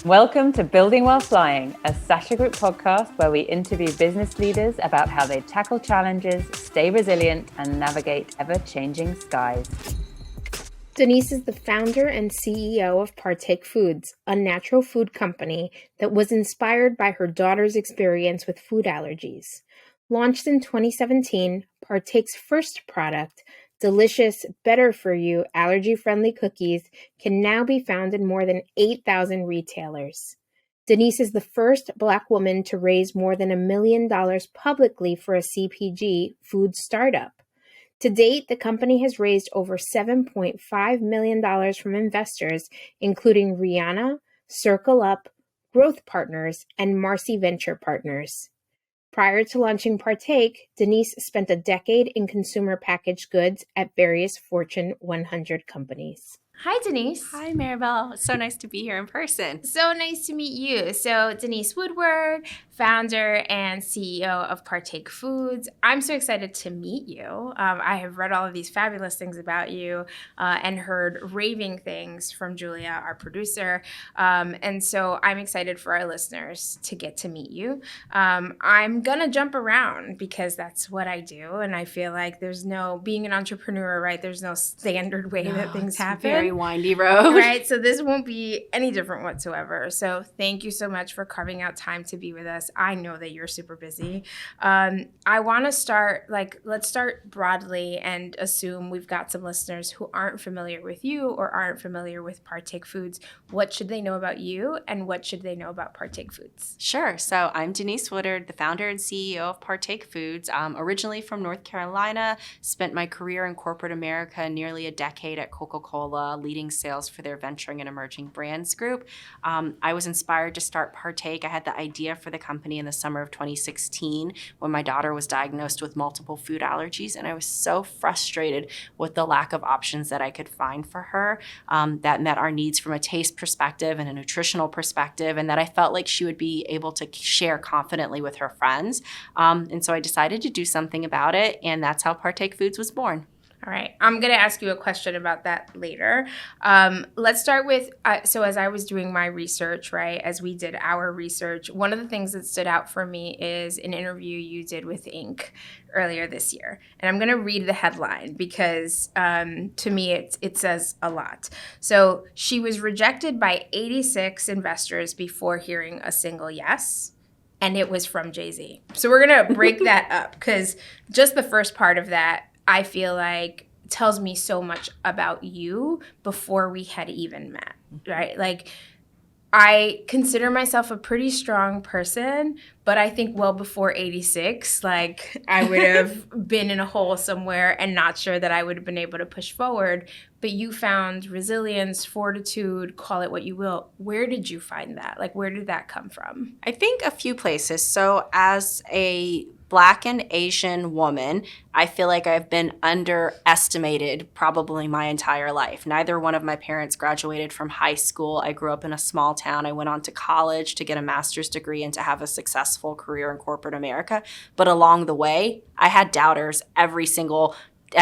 Welcome to Building While Flying, a Sasha Group podcast where we interview business leaders about how they tackle challenges, stay resilient, and navigate ever-changing skies. Denise is the founder and CEO of Partake Foods, a natural food company that was inspired by her daughter's experience with food allergies. Launched in 2017, Partake's first product, delicious, better-for-you, allergy-friendly cookies, can now be found in more than 8,000 retailers. Denise is the first Black woman to raise more than $1 million publicly for a CPG food startup. To date, the company has raised over $7.5 million from investors, including Rihanna, Circle Up, Growth Partners, and Marcy Venture Partners. Prior to launching Partake, Denise spent a decade in consumer packaged goods at various Fortune 100 companies. Hi, Denise. Hi, Maribel. So nice to be here in person. So nice to meet you. So Denise Woodard, founder and CEO of Partake Foods. I'm so excited to meet you. I have read all of these fabulous things about you and heard raving things from Julia, our producer. And so I'm excited for our listeners to get to meet you. I'm going to jump around because that's what I do. And I feel like being an entrepreneur, right? There's no standard way that things happen. Very windy road. Right. So this won't be any different whatsoever. So thank you so much for carving out time to be with us. I know that you're super busy. I want to let's start broadly and assume we've got some listeners who aren't familiar with you or aren't familiar with Partake Foods. What should they know about you and what should they know about Partake Foods? Sure. So I'm Denise Woodard, the founder and CEO of Partake Foods. Originally from North Carolina, spent my career in corporate America, nearly a decade at Coca-Cola, leading sales for their venturing and emerging brands group. I was inspired to start Partake. I had the idea for the company in the summer of 2016 when my daughter was diagnosed with multiple food allergies, and I was so frustrated with the lack of options that I could find for her that met our needs from a taste perspective and a nutritional perspective, and that I felt like she would be able to share confidently with her friends. And so I decided to do something about it, and that's how Partake Foods was born. All right. I'm going to ask you a question about that later. Let's start with, so as I was doing my research, right, as we did our research, one of the things that stood out for me is an interview you did with Inc. earlier this year. And I'm going to read the headline because to me it says a lot. So she was rejected by 86 investors before hearing a single yes. And it was from Jay-Z. So we're going to break that up because just the first part of that, I feel like tells me so much about you before we had even met, right? Like, I consider myself a pretty strong person, but I think well before 86, like I would have been in a hole somewhere and not sure that I would have been able to push forward. But you found resilience, fortitude, call it what you will. Where did you find that? Like, where did that come from? I think a few places. So as a Black and Asian woman, I feel like I've been underestimated probably my entire life. Neither one of my parents graduated from high school. I grew up in a small town. I went on to college to get a master's degree and to have a successful career in corporate America. But along the way, I had doubters at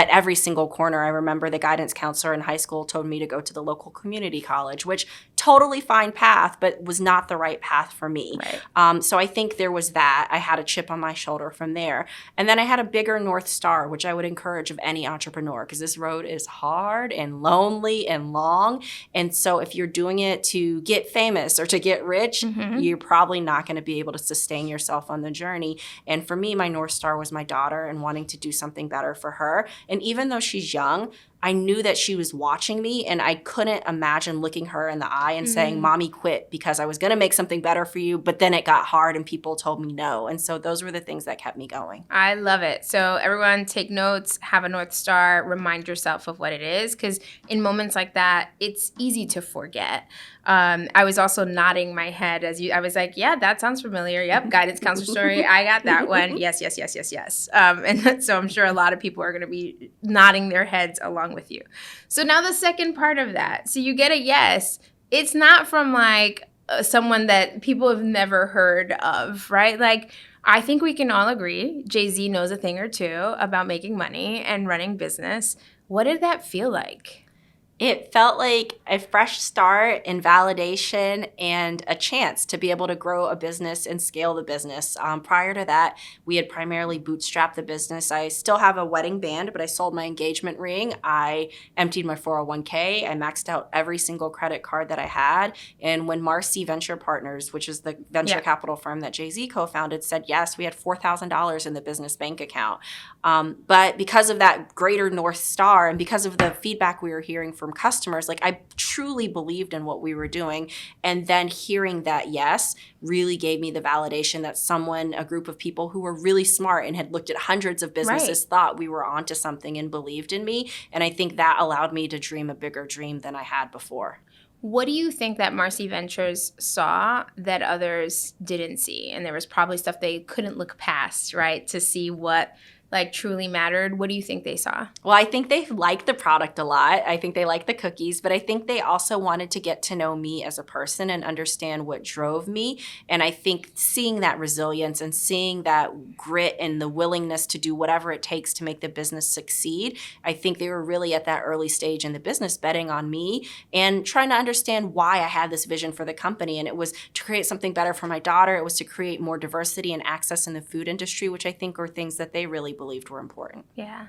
every single corner. I remember the guidance counselor in high school told me to go to the local community college, which totally fine path, but was not the right path for me. Right. So I think there was that. I had a chip on my shoulder from there. And then I had a bigger North Star, which I would encourage of any entrepreneur, because this road is hard and lonely and long. And so if you're doing it to get famous or to get rich, you're probably not going to be able to sustain yourself on the journey. And for me, my North Star was my daughter and wanting to do something better for her. And even though she's young, I knew that she was watching me, and I couldn't imagine looking her in the eye and saying, Mommy quit, because I was going to make something better for you, but then it got hard and people told me no. And so those were the things that kept me going. I love it. So everyone take notes, have a North Star, remind yourself of what it is, because in moments like that, it's easy to forget. I was also nodding my head I was like, yeah, that sounds familiar. Yep, guidance counselor story. I got that one. Yes. And so I'm sure a lot of people are going to be nodding their heads along with you. So now the second part of that. So you get a yes. It's not from like someone that people have never heard of, right? Like, I think we can all agree Jay-Z knows a thing or two about making money and running business. What did that feel like? It felt like a fresh start and validation and a chance to be able to grow a business and scale the business. Prior to that, we had primarily bootstrapped the business. I still have a wedding band, but I sold my engagement ring. I emptied my 401k. I maxed out every single credit card that I had. And when Marcy Venture Partners, which is the venture capital firm that Jay-Z co-founded, said yes, we had $4,000 in the business bank account. But because of that greater North Star and because of the feedback we were hearing from customers, like I truly believed in what we were doing. And then hearing that yes really gave me the validation that a group of people who were really smart and had looked at hundreds of businesses thought we were onto something and believed in me. And I think that allowed me to dream a bigger dream than I had before. What do you think that Marcy Ventures saw that others didn't see? And there was probably stuff they couldn't look past, right, to see what like truly mattered. What do you think they saw? Well, I think they liked the product a lot. I think they liked the cookies, but I think they also wanted to get to know me as a person and understand what drove me. And I think seeing that resilience and seeing that grit and the willingness to do whatever it takes to make the business succeed, I think they were really at that early stage in the business betting on me and trying to understand why I had this vision for the company. And it was to create something better for my daughter. It was to create more diversity and access in the food industry, which I think are things that they really believed were important. Yeah.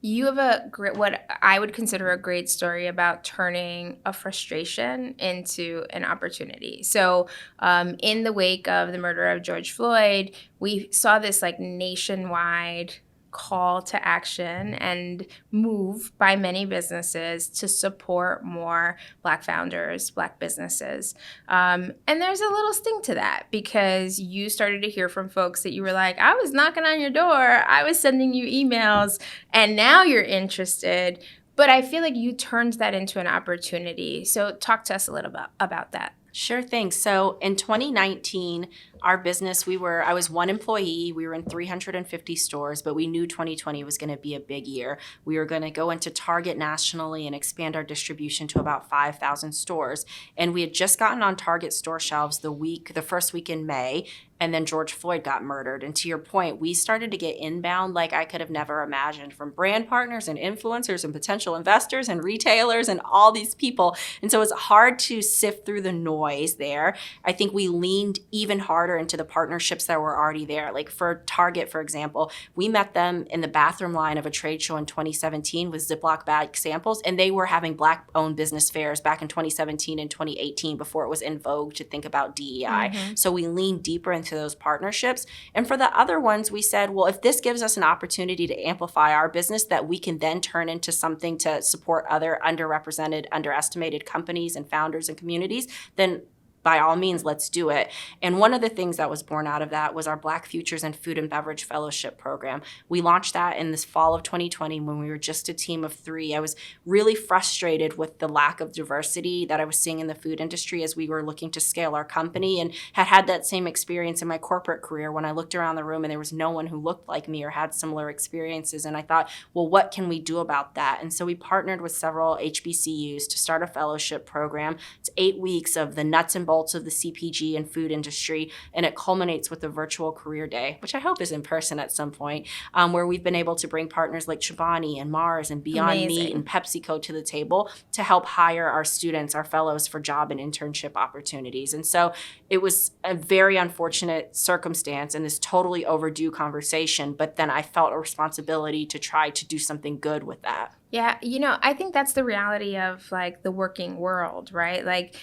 You have what I would consider a great story about turning a frustration into an opportunity. So in the wake of the murder of George Floyd, we saw this like nationwide call to action and move by many businesses to support more Black founders, Black businesses. And there's a little sting to that because you started to hear from folks that you were like, I was knocking on your door, I was sending you emails, and now you're interested. But I feel like you turned that into an opportunity. So talk to us a little bit about that. Sure thing. So in 2019, our business, I was one employee. We were in 350 stores, but we knew 2020 was going to be a big year. We were going to go into Target nationally and expand our distribution to about 5,000 stores. And we had just gotten on Target store shelves the first week in May. And then George Floyd got murdered. And to your point, we started to get inbound like I could have never imagined from brand partners and influencers and potential investors and retailers and all these people. And so it's hard to sift through the noise there. I think we leaned even harder into the partnerships that were already there. Like for Target, for example, we met them in the bathroom line of a trade show in 2017 with Ziploc bag samples. And they were having Black-owned business fairs back in 2017 and 2018 before it was in vogue to think about DEI. Mm-hmm. So we leaned deeper into those partnerships. And for the other ones, we said, well, if this gives us an opportunity to amplify our business that we can then turn into something to support other underrepresented, underestimated companies and founders and communities, then by all means, let's do it. And one of the things that was born out of that was our Black Futures and Food and Beverage Fellowship program. We launched that in this fall of 2020 when we were just a team of 3. I was really frustrated with the lack of diversity that I was seeing in the food industry as we were looking to scale our company, and had that same experience in my corporate career when I looked around the room and there was no one who looked like me or had similar experiences. And I thought, well, what can we do about that? And so we partnered with several HBCUs to start a fellowship program. It's 8 weeks of the nuts and bolts of the CPG and food industry, and it culminates with a virtual career day, which I hope is in person at some point, where we've been able to bring partners like Chobani and Mars and Beyond Meat and PepsiCo to the table to help hire our students, our fellows, for job and internship opportunities. And so it was a very unfortunate circumstance and this totally overdue conversation, but then I felt a responsibility to try to do something good with that. Yeah, I think that's the reality of like the working world, right? Like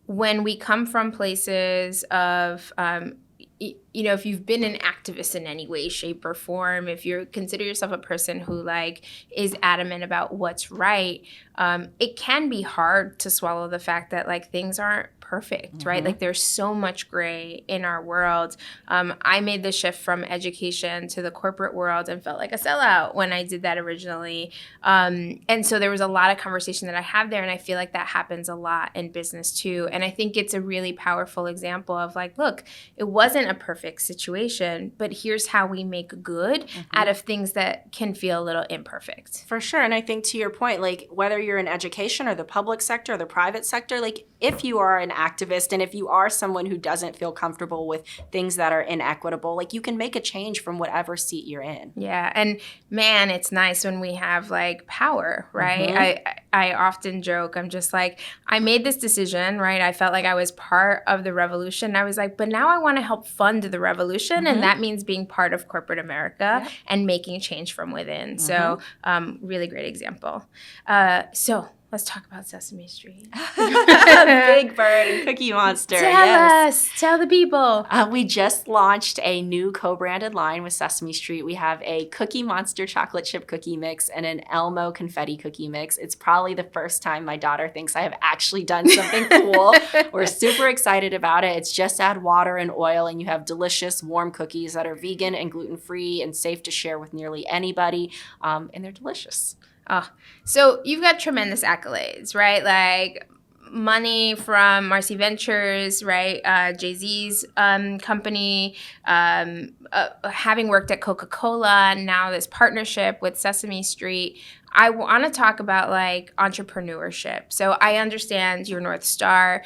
when we come from places of, if you've been an activist in any way, shape, or form, if you consider yourself a person who like is adamant about what's right, it can be hard to swallow the fact that like things aren't perfect, mm-hmm. right? Like there's so much gray in our world. I made the shift from education to the corporate world and felt like a sellout when I did that originally. And so there was a lot of conversation that I have there, and I feel like that happens a lot in business too. And I think it's a really powerful example of like, look, it wasn't a perfect perfect situation, but here's how we make good out of things that can feel a little imperfect. For sure. And I think to your point, like whether you're in education or the public sector or the private sector, like if you are an activist and if you are someone who doesn't feel comfortable with things that are inequitable, like you can make a change from whatever seat you're in. Yeah. And man, it's nice when we have like power, right? I often joke, I'm just like, I made this decision, right? I felt like I was part of the revolution. I was like, but now I want to help fund the revolution. And that means being part of corporate America and making change from within. So really great example. So let's talk about Sesame Street. Big Bird and Cookie Monster. Tell the people. We just launched a new co-branded line with Sesame Street. We have a Cookie Monster chocolate chip cookie mix and an Elmo confetti cookie mix. It's probably the first time my daughter thinks I have actually done something cool. We're super excited about it. It's just add water and oil and you have delicious warm cookies that are vegan and gluten-free and safe to share with nearly anybody. And they're delicious. Oh, so you've got tremendous accolades, right? Like money from Marcy Ventures, right? Jay-Z's company, having worked at Coca-Cola, now this partnership with Sesame Street. I want to talk about like entrepreneurship. So I understand your North Star.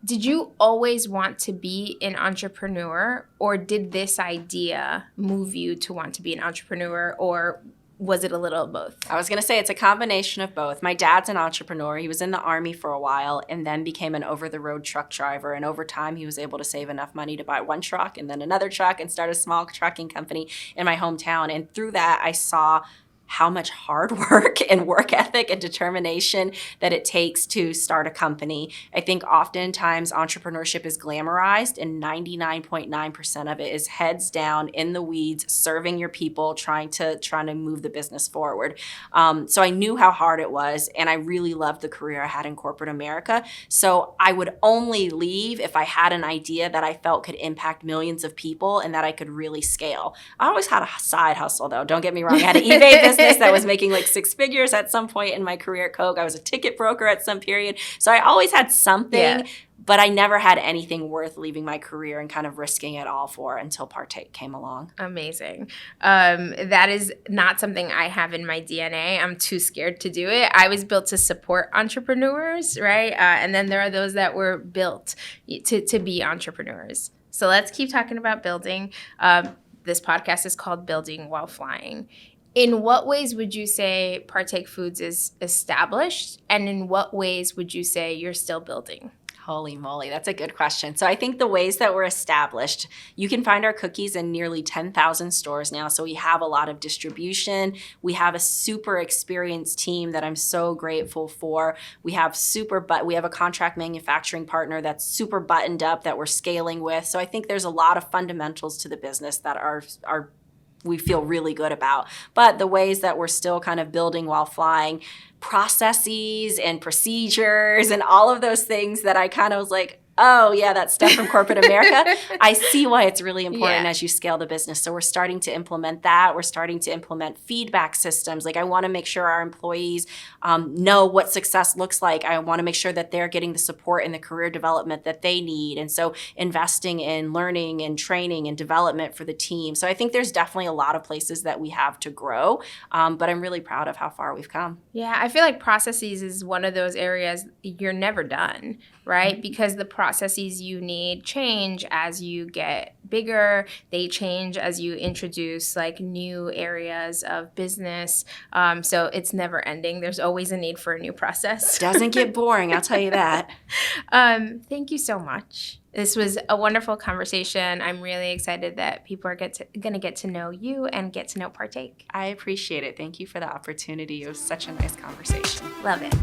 Did you always want to be an entrepreneur, or did this idea move you to want to be an entrepreneur, or was it a little of both? I was going to say it's a combination of both. My dad's an entrepreneur. He was in the Army for a while and then became an over-the-road truck driver. And over time, he was able to save enough money to buy one truck and then another truck and start a small trucking company in my hometown. And through that, I saw how much hard work and work ethic and determination that it takes to start a company. I think oftentimes entrepreneurship is glamorized and 99.9% of it is heads down in the weeds, serving your people, trying to move the business forward. So I knew how hard it was, and I really loved the career I had in corporate America. So I would only leave if I had an idea that I felt could impact millions of people and that I could really scale. I always had a side hustle though. Don't get me wrong. I had an eBay business that was making like 6 figures at some point in my career at Coke. I was a ticket broker at some period. So I always had something, but I never had anything worth leaving my career and kind of risking it all for until Partake came along. Amazing. That is not something I have in my DNA. I'm too scared to do it. I was built to support entrepreneurs, right? And then there are those that were built to be entrepreneurs. So let's keep talking about building. This podcast is called Building While Flying. In what ways would you say Partake Foods is established, and in what ways would you say you're still building? Holy moly, that's a good question. So I think the ways that we're established, you can find our cookies in nearly 10,000 stores now. So we have a lot of distribution. We have a super experienced team that I'm so grateful for. We have a contract manufacturing partner that's super buttoned up that we're scaling with. So I think there's a lot of fundamentals to the business that are we feel really good about. But the ways that we're still kind of building while flying, processes and procedures and all of those things that I kind of was like, oh, yeah, that stuff from corporate America. I see why it's really important as you scale the business. So we're starting to implement that. We're starting to implement feedback systems. Like I want to make sure our employees know what success looks like. I want to make sure that they're getting the support and the career development that they need. And so investing in learning and training and development for the team. So I think there's definitely a lot of places that we have to grow. But I'm really proud of how far we've come. Yeah, I feel like processes is one of those areas you're never done, right? Because the processes you need change as you get bigger. They change as you introduce like new areas of business. So it's never ending. There's always a need for a new process. Doesn't get boring, I'll tell you that. Thank you so much. This was a wonderful conversation. I'm really excited that people are going to get to know you and get to know Partake. I appreciate it. Thank you for the opportunity. It was such a nice conversation. Love it.